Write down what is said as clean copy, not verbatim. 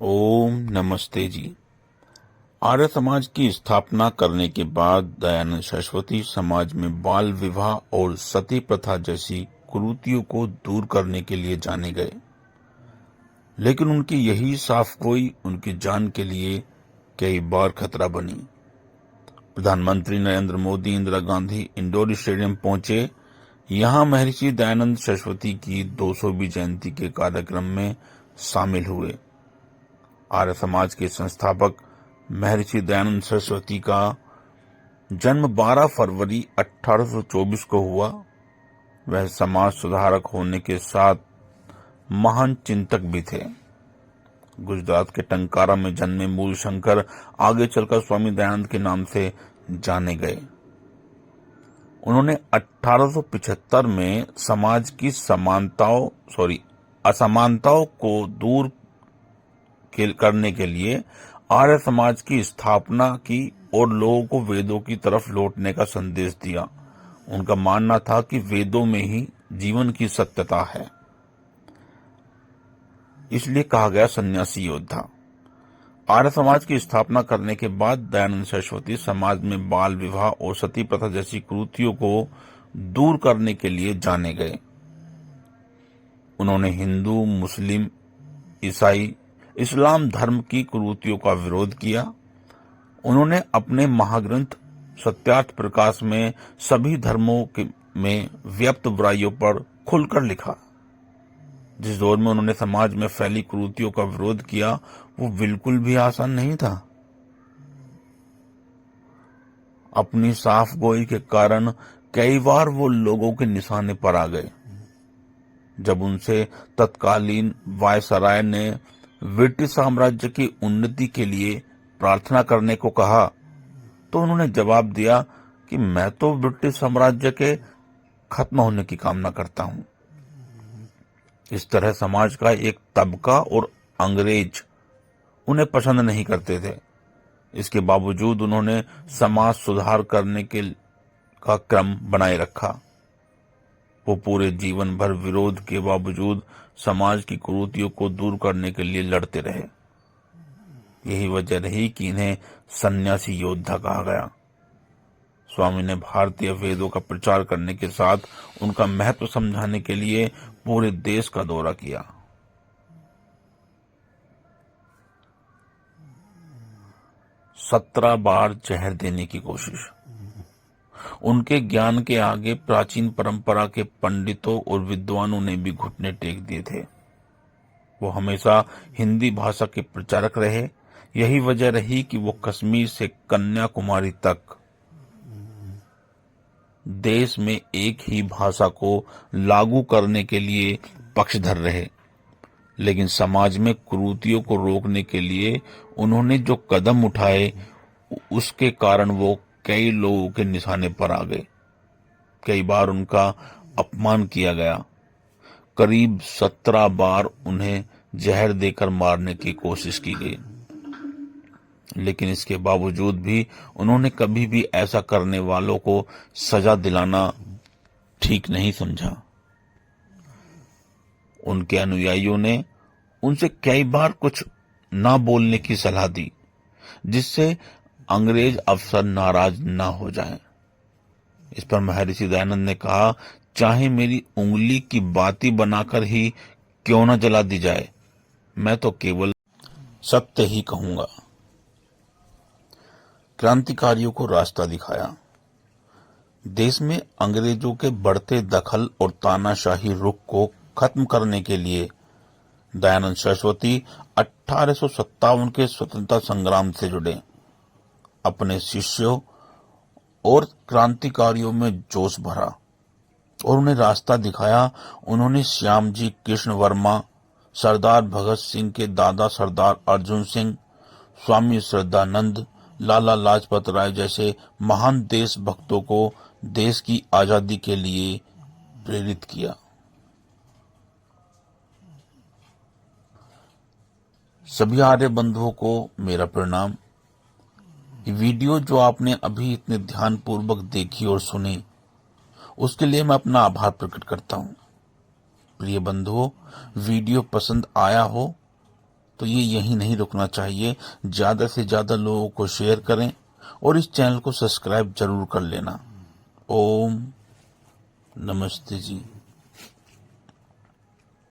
ओम नमस्ते जी। आर्य समाज की स्थापना करने के बाद दयानंद सरस्वती समाज में बाल विवाह और सती प्रथा जैसी कुरीतियों को दूर करने के लिए जाने गए, लेकिन उनकी यही साफ गोई उनकी जान के लिए कई बार खतरा बनी। प्रधानमंत्री नरेंद्र मोदी इंदिरा गांधी इंडोर स्टेडियम पहुंचे। यहां महर्षि दयानंद सरस्वती की 200वीं जयंती के कार्यक्रम में शामिल हुए। आर्य समाज के संस्थापक महर्षि दयानंद सरस्वती का जन्म 12 फरवरी 1824 को हुआ। वह समाज सुधारक होने के साथ महान चिंतक भी थे। गुजरात के टंकारा में जन्मे मूल शंकर आगे चलकर स्वामी दयानंद के नाम से जाने गए। उन्होंने 1875 में समाज की असमानताओं को दूर करने के लिए आर्य समाज की स्थापना की और लोगों को वेदों की तरफ लौटने का संदेश दिया। उनका मानना था कि वेदों में ही जीवन की सत्यता है, इसलिए कहा गया सन्यासी योद्धा। आर्य समाज की स्थापना करने के बाद दयानंद सरस्वती समाज में बाल विवाह और सती प्रथा जैसी कुरीतियों को दूर करने के लिए जाने गए। उन्होंने हिंदू, मुस्लिम, ईसाई, इस्लाम धर्म की कुरीतियों का विरोध किया। उन्होंने अपने महाग्रंथ सत्यार्थ प्रकाश में सभी धर्मों में व्याप्त बुराइयों पर खुलकर लिखा। जिस दौर में उन्होंने समाज में फैली कुरीतियों का विरोध किया, वो बिल्कुल भी आसान नहीं था। अपनी साफ गोई के कारण कई बार वो लोगों के निशाने पर आ गए। जब उनसे तत्कालीन वायसराय ने ब्रिटिश साम्राज्य की उन्नति के लिए प्रार्थना करने को कहा, तो उन्होंने जवाब दिया कि मैं तो ब्रिटिश साम्राज्य के खत्म होने की कामना करता हूं। इस तरह समाज का एक तबका और अंग्रेज उन्हें पसंद नहीं करते थे। इसके बावजूद उन्होंने समाज सुधार करने का क्रम बनाए रखा। वो पूरे जीवन भर विरोध के बावजूद समाज की कुरीतियों को दूर करने के लिए लड़ते रहे। यही वजह रही कि इन्हें सन्यासी योद्धा कहा गया। स्वामी ने भारतीय वेदों का प्रचार करने के साथ उनका महत्व समझाने के लिए पूरे देश का दौरा किया। सत्रह बार जहर देने की कोशिश। उनके ज्ञान के आगे प्राचीन परंपरा के पंडितों और विद्वानों ने भी घुटने टेक दिए थे। वो हमेशा हिंदी भाषा के प्रचारक रहे। यही वजह रही कि वो कश्मीर से कन्याकुमारी तक देश में एक ही भाषा को लागू करने के लिए पक्षधर रहे। लेकिन समाज में कुरीतियों को रोकने के लिए उन्होंने जो कदम उठाए, उसके कारण वो कई लोगों के निशाने पर आ गए। कई बार उनका अपमान किया गया। करीब 17 बार उन्हें जहर देकर मारने की कोशिश की गई, लेकिन इसके बावजूद भी उन्होंने कभी भी ऐसा करने वालों को सजा दिलाना ठीक नहीं समझा। उनके अनुयायियों ने उनसे कई बार कुछ ना बोलने की सलाह दी, जिससे अंग्रेज अफसर नाराज ना हो जाएं। इस पर महर्षि दयानंद ने कहा, चाहे मेरी उंगली की बाती बनाकर ही क्यों न जला दी जाए, मैं तो केवल सत्य ही कहूंगा। क्रांतिकारियों को रास्ता दिखाया। देश में अंग्रेजों के बढ़ते दखल और तानाशाही रुख को खत्म करने के लिए दयानंद सरस्वती 1857 के स्वतंत्रता संग्राम से जुड़े। अपने शिष्यों और क्रांतिकारियों में जोश भरा और उन्हें रास्ता दिखाया। उन्होंने श्यामजी कृष्ण वर्मा, सरदार भगत सिंह के दादा सरदार अर्जुन सिंह, स्वामी श्रद्धानंद, लाला लाजपत राय जैसे महान देशभक्तों को देश की आजादी के लिए प्रेरित किया। सभी आर्य बंधुओं को मेरा प्रणाम। ये वीडियो जो आपने अभी इतने ध्यानपूर्वक देखी और सुनी, उसके लिए मैं अपना आभार प्रकट करता हूं। प्रिय बंधुओं, वीडियो पसंद आया हो तो ये यहीं नहीं रुकना चाहिए। ज्यादा से ज्यादा लोगों को शेयर करें और इस चैनल को सब्सक्राइब जरूर कर लेना। ओम नमस्ते जी।